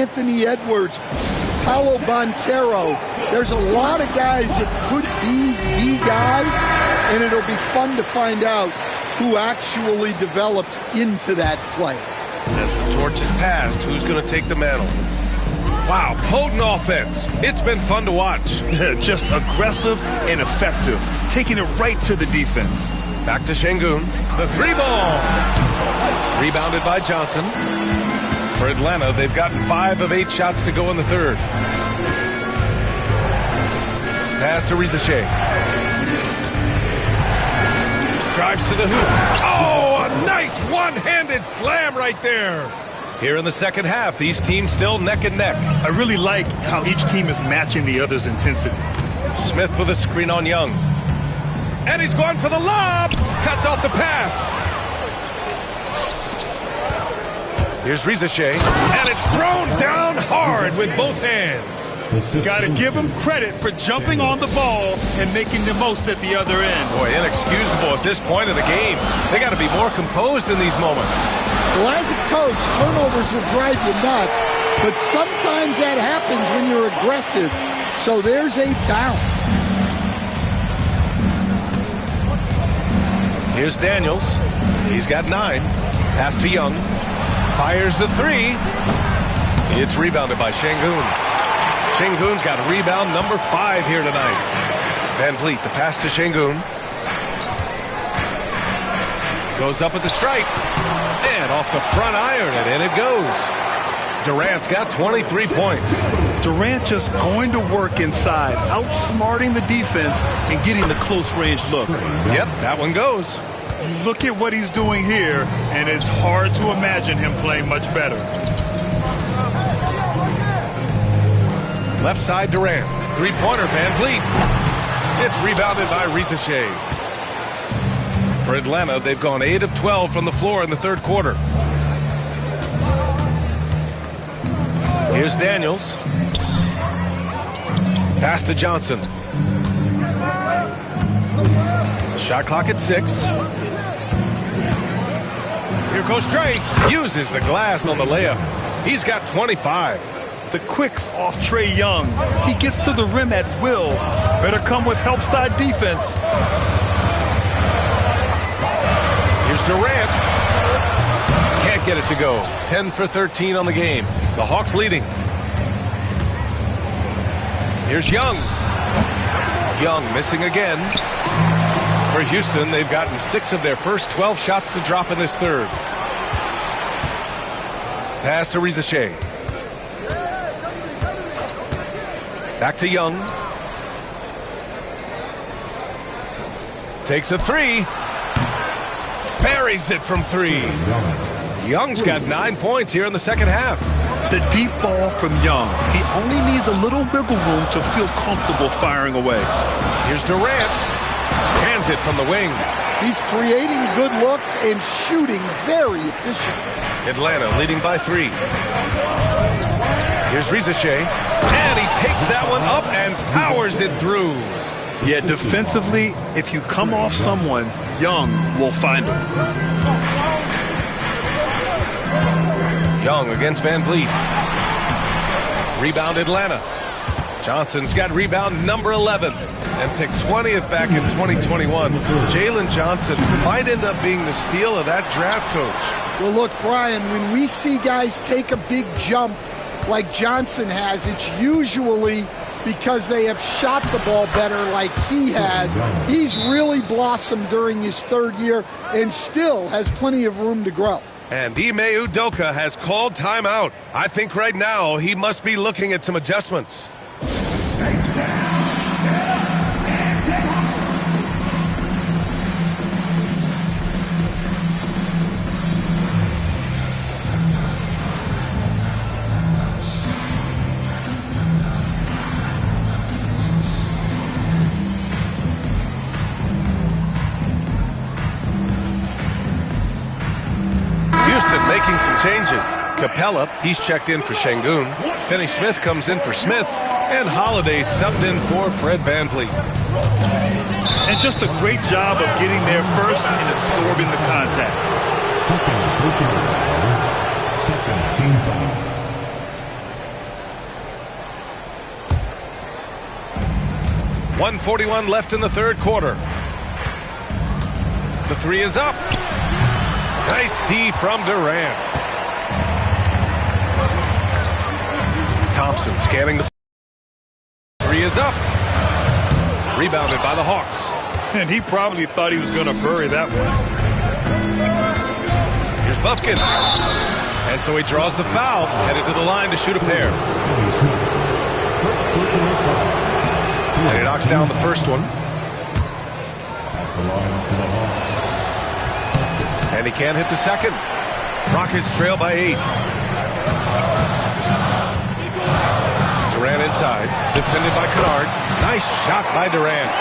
Anthony Edwards, Paolo Banchero. There's a lot of guys that could be the guy, and it'll be fun to find out who actually develops into that play. As the torch is passed, who's going to take the mantle? Wow, potent offense. It's been fun to watch. Just aggressive and effective, taking it right to the defense. Back to Şengün. The three ball. Rebounded by Johnson. For Atlanta, they've gotten 5 of 8 shots to go in the third. Pass to Riza Shea. Drives to the hoop. Oh, a nice one-handed slam right there. Here in the second half, these teams still neck and neck. I really like how each team is matching the other's intensity. Smith with a screen on Young. And he's going for the lob. Cuts off the pass. Here's Riza Shea. And it's thrown down hard with both hands. Got to give him credit for jumping on the ball and making the most at the other end. Boy, inexcusable at this point of the game. They got to be more composed in these moments. Well, as a coach, turnovers will drive you nuts, but sometimes that happens when you're aggressive. So there's a balance. Here's Daniels. He's got 9. Pass to Young. Fires the 3. It's rebounded by Şengün. Şengün's got rebound number 5 here tonight. Van Vliet, the pass to Şengün. Goes up at the stripe. And off the front iron, and in it goes. Durant's got 23 points. Durant just going to work inside, outsmarting the defense and getting the close-range look. Yep, that one goes. Look at what he's doing here, and it's hard to imagine him playing much better. Left side, Durant. Three-pointer, Van Vliet. It's rebounded by Riza Shea. For Atlanta, they've gone 8 of 12 from the floor in the third quarter. Here's Daniels. Pass to Johnson. Shot clock at 6. Here goes Trey. Uses the glass on the layup. He's got 25. The quicks off Trae Young. He gets to the rim at will. Better come with help side defense. Here's Durant. Can't get it to go. 10 for 13 on the game. The Hawks leading. Here's Young. Young missing again. For Houston, they've gotten 6 of their first 12 shots to drop in this third. Pass to Riza Shea. Back to Young. Takes a 3. Buries it from 3. Young's got 9 points here in the second half. The deep ball from Young. He only needs a little wiggle room to feel comfortable firing away. Here's Durant. Hands it from the wing. He's creating good looks and shooting very efficient. Atlanta leading by 3. Here's Riza Shea. And he takes that one up and powers it through. Yeah, defensively, if you come off someone, Young will find him. Young against Van Vliet. Rebound Atlanta. Johnson's got rebound number 11 and picked 20th back in 2021. Jalen Johnson might end up being the steal of that draft, coach. Well, look, Brian, when we see guys take a big jump like Johnson has, it's usually because they have shot the ball better like he has. He's really blossomed during his third year and still has plenty of room to grow. And Ime Udoka has called timeout. I think right now he must be looking at some adjustments. Houston making some changes. Capella, he's checked in for Şengün. Finney-Smith comes in for Smith. And Holiday subbed in for Fred VanVleet. And just a great job of getting there first and absorbing the contact. 1:41 left in the third quarter. The three is up. Nice D from Durant. Thompson scanning the three is up. Rebounded by the Hawks. And he probably thought he was going to bury that one. Here's Bufkin. And so he draws the foul, headed to the line to shoot a pair. And he knocks down the first one. And he can't hit the second. Rockets trail by 8. Durant inside, defended by Kennard. Nice shot by Durant.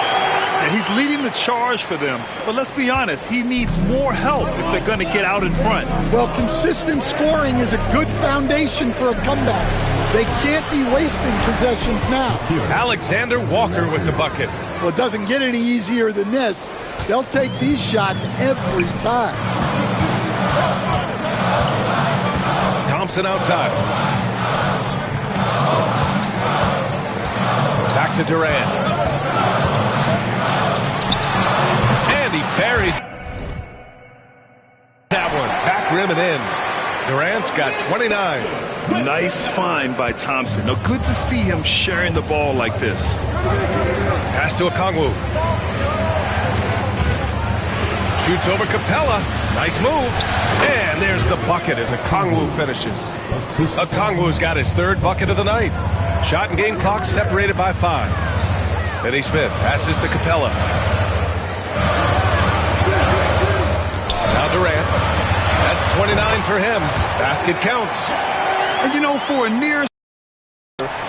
And he's leading the charge for them. But let's be honest, he needs more help if they're going to get out in front. Well, consistent scoring is a good foundation for a comeback. They can't be wasting possessions now. Alexander Walker with the bucket. Well, it doesn't get any easier than this. They'll take these shots every time. Thompson outside. Back to Durant. And he buries that one. Back rim and in. Durant's got 29. Nice find by Thompson. Now, good to see him sharing the ball like this. Pass to Okongwu. Shoots over Capella. Nice move. And there's the bucket as Okongwu finishes. Okongwu's got his third bucket of the night. Shot and game clock separated by 5. Finney Smith passes to Capella. Now Durant. That's 29 for him. Basket counts. And you know, for a near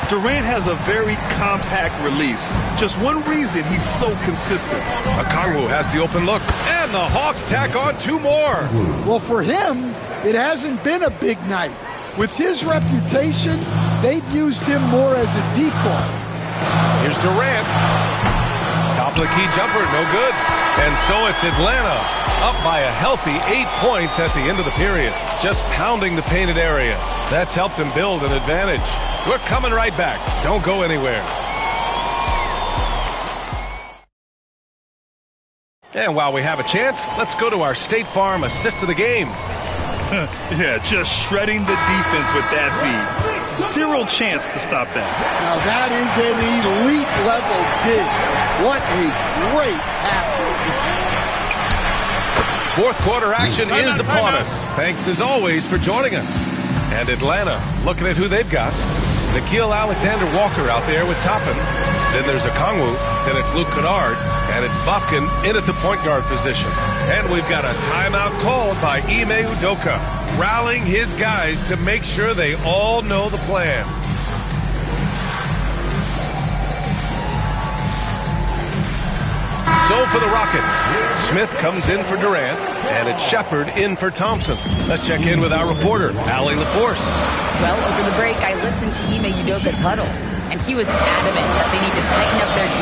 Durant has a very compact release. Just one reason he's so consistent. Okongwu has the open look. And the Hawks tack on 2 more. Well, for him, it hasn't been a big night. With his reputation, they've used him more as a decoy. Here's Durant. Top of the key jumper, no good. And so it's Atlanta up by a healthy 8 points at the end of the period. Just pounding the painted area. That's helped them build an advantage. We're coming right back. Don't go anywhere. And while we have a chance, let's go to our State Farm assist of the game. Yeah, just shredding the defense with that feed. Zero chance to stop that. Now that is an elite level dig. What a great passer. Fourth quarter action is upon us. Thanks as always for joining us. And Atlanta, looking at who they've got. Nickeil Alexander-Walker out there with Toppin. Then there's Okongwu. Then it's Luke Kennard. And it's Bufkin in at the point guard position. And we've got a timeout called by Ime Udoka, rallying his guys to make sure they all know the plan. So for the Rockets, Smith comes in for Durant, and it's Shepard in for Thompson. Let's check in with our reporter, Allie LaForce. Well, over the break, I listened to Ime Udoka's huddle, and he was adamant that they need to tighten up their D.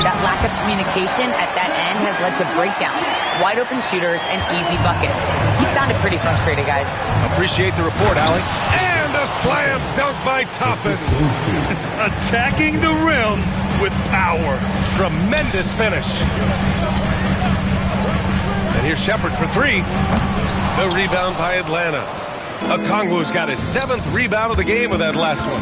That lack of communication at that end has led to breakdowns, wide open shooters, and easy buckets. He sounded pretty frustrated, guys. Appreciate the report, Allie. And a slam dunk by Toppin. Attacking the rim with power. Tremendous finish. And here's Shepard for 3. The rebound by Atlanta. Okongwu's got his 7th rebound of the game with that last one.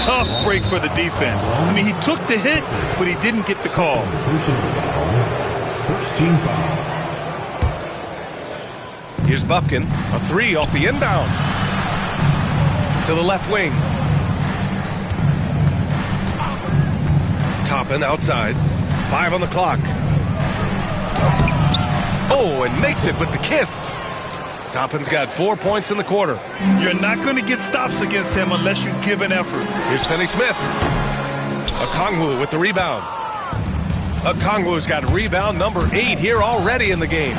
Tough break for the defense. I mean, he took the hit, but he didn't get the call. First team foul. Here's Bufkin, a 3 off the inbound. To the left wing. Toppin outside. 5 on the clock. Oh, and makes it with the kiss. Toppin's got 4 points in the quarter. You're not going to get stops against him unless you give an effort. Here's Finney Smith. Okongwu with the rebound. Okongwu's got rebound number 8 here already in the game.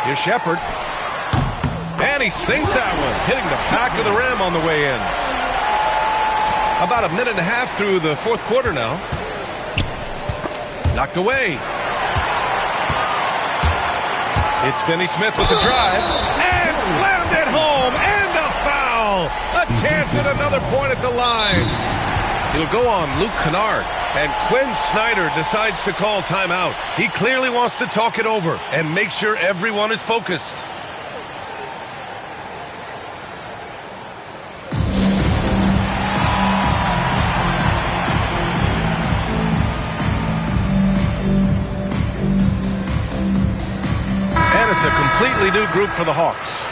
Here's Shepard. And he sinks that one, hitting the back of the rim on the way in. About a minute and a half through the fourth quarter now. Knocked away. It's Finney Smith with the drive. And slammed it home. And a foul. A chance at another point at the line. He'll go on Luke Kennard, and Quinn Snyder decides to call timeout. He clearly wants to talk it over and make sure everyone is focused. And it's a completely new group for the Hawks.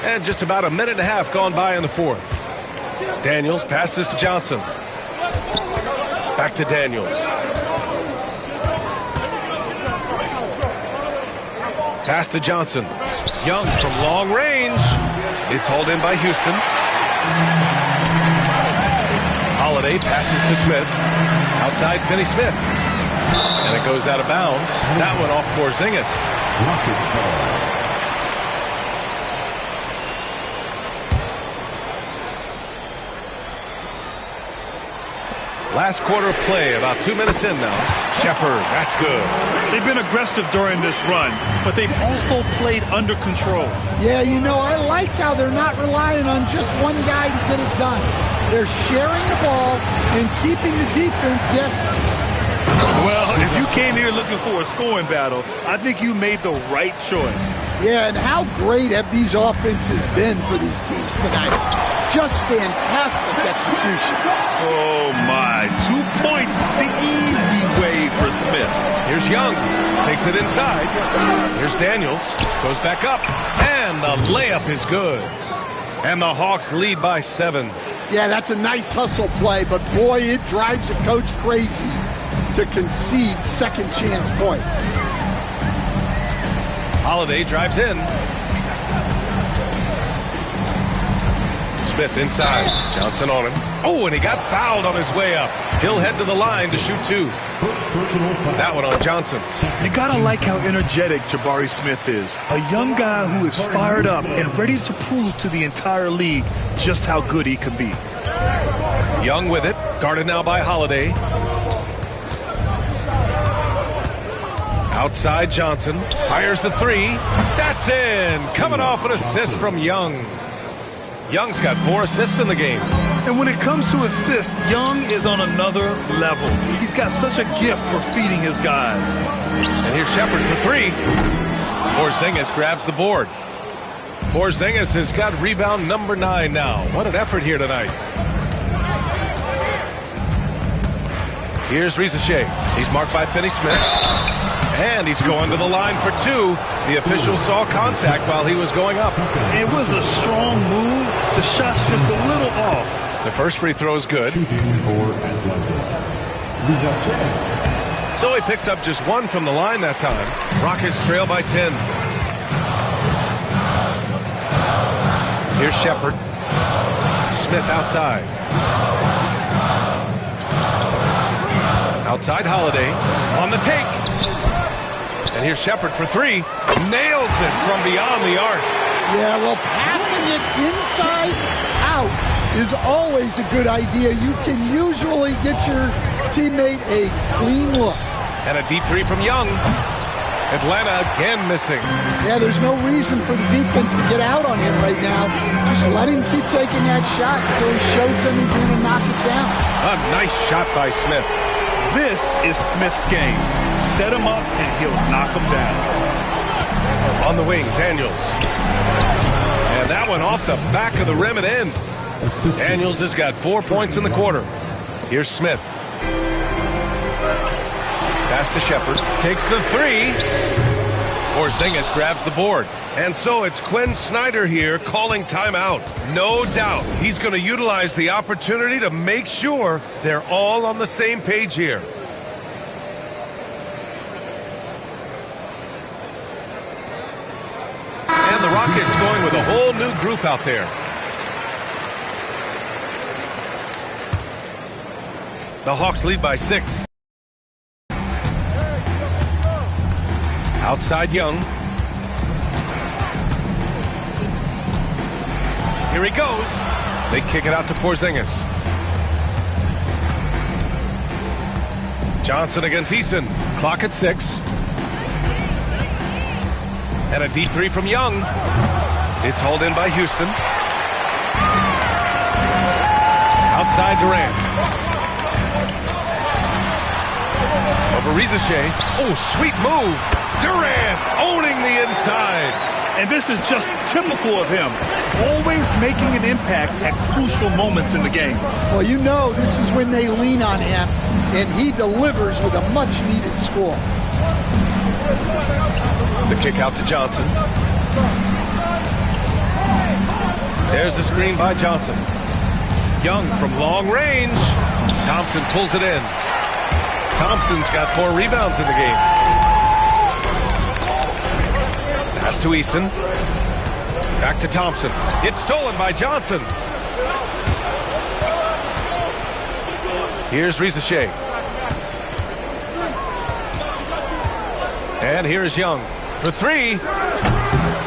And just about a minute and a half gone by in the fourth. Daniels passes to Johnson. Back to Daniels. Pass to Johnson. Young from long range. It's hauled in by Houston. Holiday passes to Smith. Outside Finney Smith. And it goes out of bounds. That one off Porzingis. Last quarter of play, about 2 minutes in now. Shepherd, that's good. They've been aggressive during this run, but they've also played under control. Yeah, you know, I like how they're not relying on just one guy to get it done. They're sharing the ball and keeping the defense guessing. Well, if you came here looking for a scoring battle, I think you made the right choice. Yeah, and how great have these offenses been for these teams tonight? Just fantastic execution. Oh, my. 2 points the easy way for Smith. Here's Young. Takes it inside. Here's Daniels. Goes back up. And the layup is good. And the Hawks lead by 7. Yeah, that's a nice hustle play, but boy, it drives a coach crazy to concede second chance point. Holiday drives in. Smith inside. Johnson on him. Oh, and he got fouled on his way up. He'll head to the line to shoot 2. That one on Johnson. You gotta like how energetic Jabari Smith is. A young guy who is fired up and ready to prove to the entire league just how good he can be. Young with it. Guarded now by Holiday. Outside Johnson. Fires the 3. That's in. Coming off an assist from Young. Young's got 4 assists in the game. And when it comes to assists, Young is on another level. He's got such a gift for feeding his guys. And here's Shepherd for 3. Porzingis grabs the board. Porzingis has got rebound number 9 now. What an effort here tonight. Here's Risacher. He's marked by Finney Smith. And he's going to the line for 2. The official saw contact while he was going up. It was a strong move. The shot's just a little off. The first free throw is good. So he picks up just 1 from the line that time. Rockets trail by 10. Here's Shepherd. Smith outside. Outside Holiday. On the take. And here's Shepherd for 3. Nails it from beyond the arc. Yeah, well, passing it inside out is always a good idea. You can usually get your teammate a clean look. And a deep 3 from Young. Atlanta again missing. Yeah, there's no reason for the defense to get out on him right now. Just let him keep taking that shot until he shows them he's going to knock it down. A nice shot by Smith. This is Smith's game. Set him up and he'll knock him down. On the wing, Daniels. And that one off the back of the rim and in. Daniels has got 4 points in the quarter. Here's Smith. Pass to Shepherd. Takes the 3. Porzingis grabs the board. And so it's Quinn Snyder here calling timeout. No doubt he's going to utilize the opportunity to make sure they're all on the same page here. And the Rockets going with a whole new group out there. The Hawks lead by 6. Outside Young. Here he goes. They kick it out to Porzingis. Johnson against Eason. Clock at 6. And a deep three from Young. It's hauled in by Houston. Outside Durant. Over Rizachet. Oh, sweet move. Durant owning the inside. And this is just typical of him. Always making an impact at crucial moments in the game. Well, you know this is when they lean on him, and he delivers with a much-needed score. The kick out to Johnson. There's the screen by Johnson. Young from long range. Thompson pulls it in. Thompson's got 4 rebounds in the game. Pass to Eason. Back to Thompson. It's stolen by Johnson. Here's Rizachet. And here's Young for 3.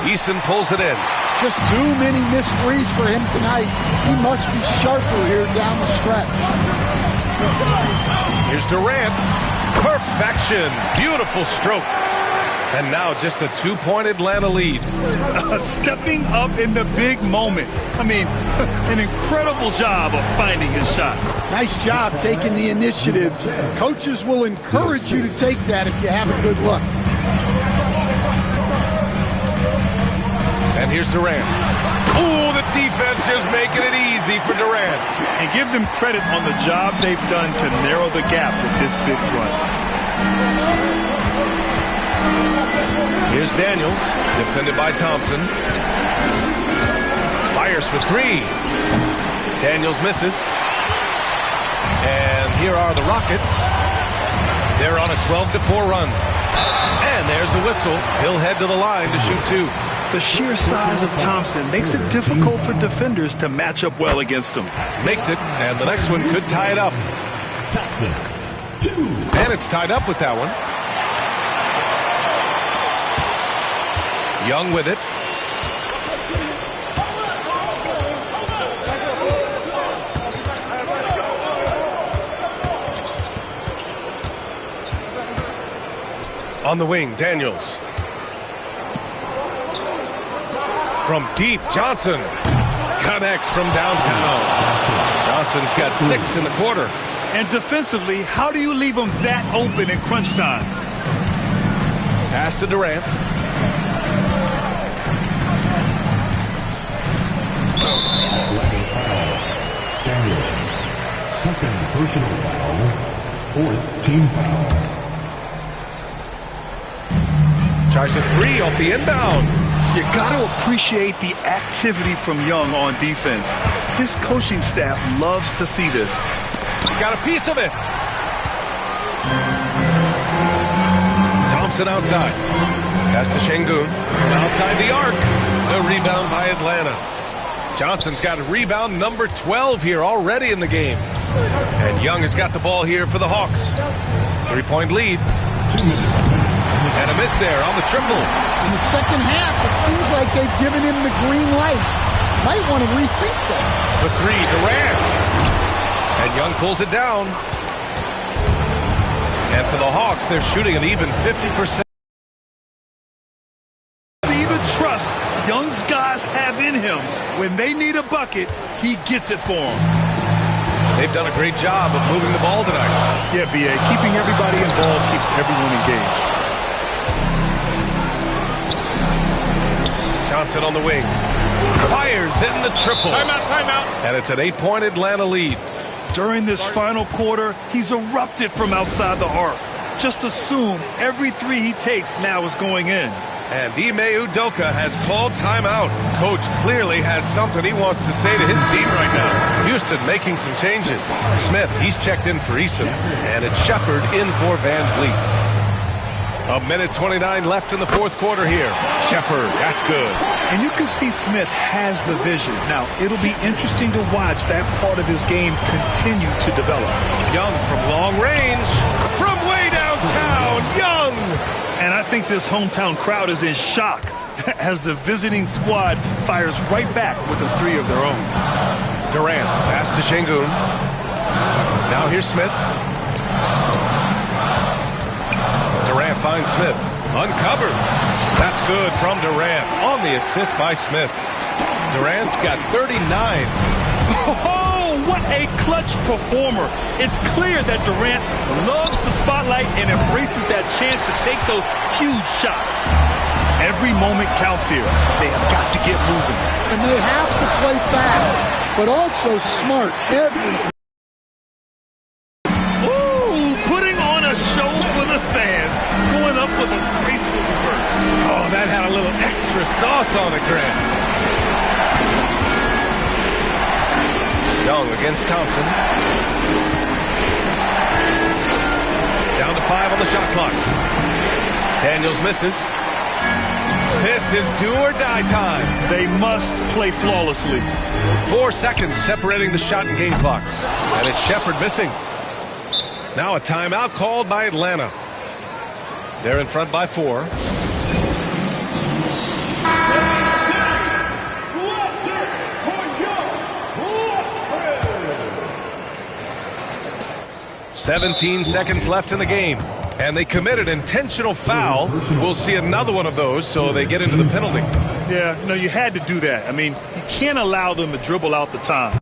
Eason pulls it in. Just too many missed threes for him tonight. He must be sharper here down the stretch. Here's Durant. Perfection. Beautiful stroke. And now just a 2-point Atlanta lead. Stepping up in the big moment. I mean, an incredible job of finding his shot. Nice job taking the initiative. Coaches will encourage you to take that if you have a good look. And here's Durant. Oh, the defense just making it easy for Durant. And give them credit on the job they've done to narrow the gap with this big run. Here's Daniels, defended by Thompson. Fires for 3. Daniels misses. And here are the Rockets. They're on a 12-4 run. And there's a whistle. He'll head to the line to shoot 2. The sheer size of Thompson makes it difficult for defenders to match up well against him. Makes it, and the next one could tie it up. And it's tied up with that one. Young with it. On the wing, Daniels. From deep, Johnson connects from downtown. Johnson's got 6 in the quarter. And defensively, how do you leave them that open in crunch time? Pass to Durant. Second personal foul, 4th team foul. Tries a 3 off the inbound. You got to appreciate the activity from Young on defense. His coaching staff loves to see this. Got a piece of it. Thompson outside. Pass to Şengün. From outside the arc. The rebound by Atlanta. Johnson's got a rebound number 12 here already in the game. And Young has got the ball here for the Hawks. 3-point lead. 2 minutes. And a miss there on the triple. In the second half, it seems like they've given him the green light. Might want to rethink that. For 3, Durant. And Young pulls it down. And for the Hawks, they're shooting an even 50%. See the trust Young's guys have in him. When they need a bucket, he gets it for them. They've done a great job of moving the ball tonight. Yeah, B.A. Keeping everybody involved keeps everyone engaged. Johnson on the wing. Fires in the triple. Timeout. And it's an 8-point Atlanta lead. During this final quarter, he's erupted from outside the arc. Just assume every 3 he takes now is going in. And Ime Udoka has called timeout. Coach clearly has something he wants to say to his team right now. Houston making some changes. Smith, he's checked in for Eason. And it's Shepard in for Van Vliet. A minute 29 left in the fourth quarter here. Shepard, that's good. And you can see Smith has the vision. Now, it'll be interesting to watch that part of his game continue to develop. Young from long range. From way downtown, Young. And I think this hometown crowd is in shock as the visiting squad fires right back with a three of their own. Durant, pass to Şengün. Now here's Smith. Durant finds Smith. Uncovered. That's good from Durant on the assist by Smith. Durant's got 39. Oh, what a clutch performer. It's clear that Durant loves the spotlight and embraces that chance to take those huge shots. Every moment counts here. They have got to get moving. And they have to play fast, but also smart. Putting on a show for the fans. Going up with a graceful reverse. Oh, that had a little extra sauce on it, Grant. Young against Thompson. Down to 5 on the shot clock. Daniels misses. This is do or die time. They must play flawlessly. 4 seconds separating the shot and game clocks. And it's Shepard missing. Now a timeout called by Atlanta. They're in front by 4. "17 seconds left in the game. And they committed intentional foul. We'll see another one of those, so they get into the penalty. Yeah, no, you had to do that. I mean, you can't allow them to dribble out the time.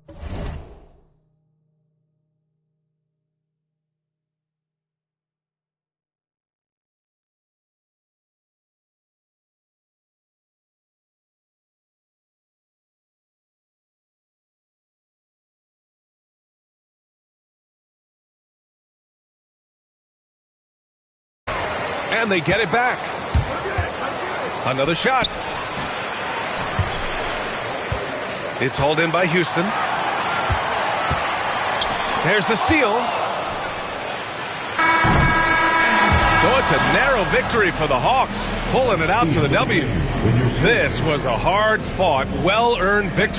And they get it back. Another shot. It's hauled in by Houston. There's the steal. So it's a narrow victory for the Hawks, pulling it out for the W. This was a hard-fought, well-earned victory.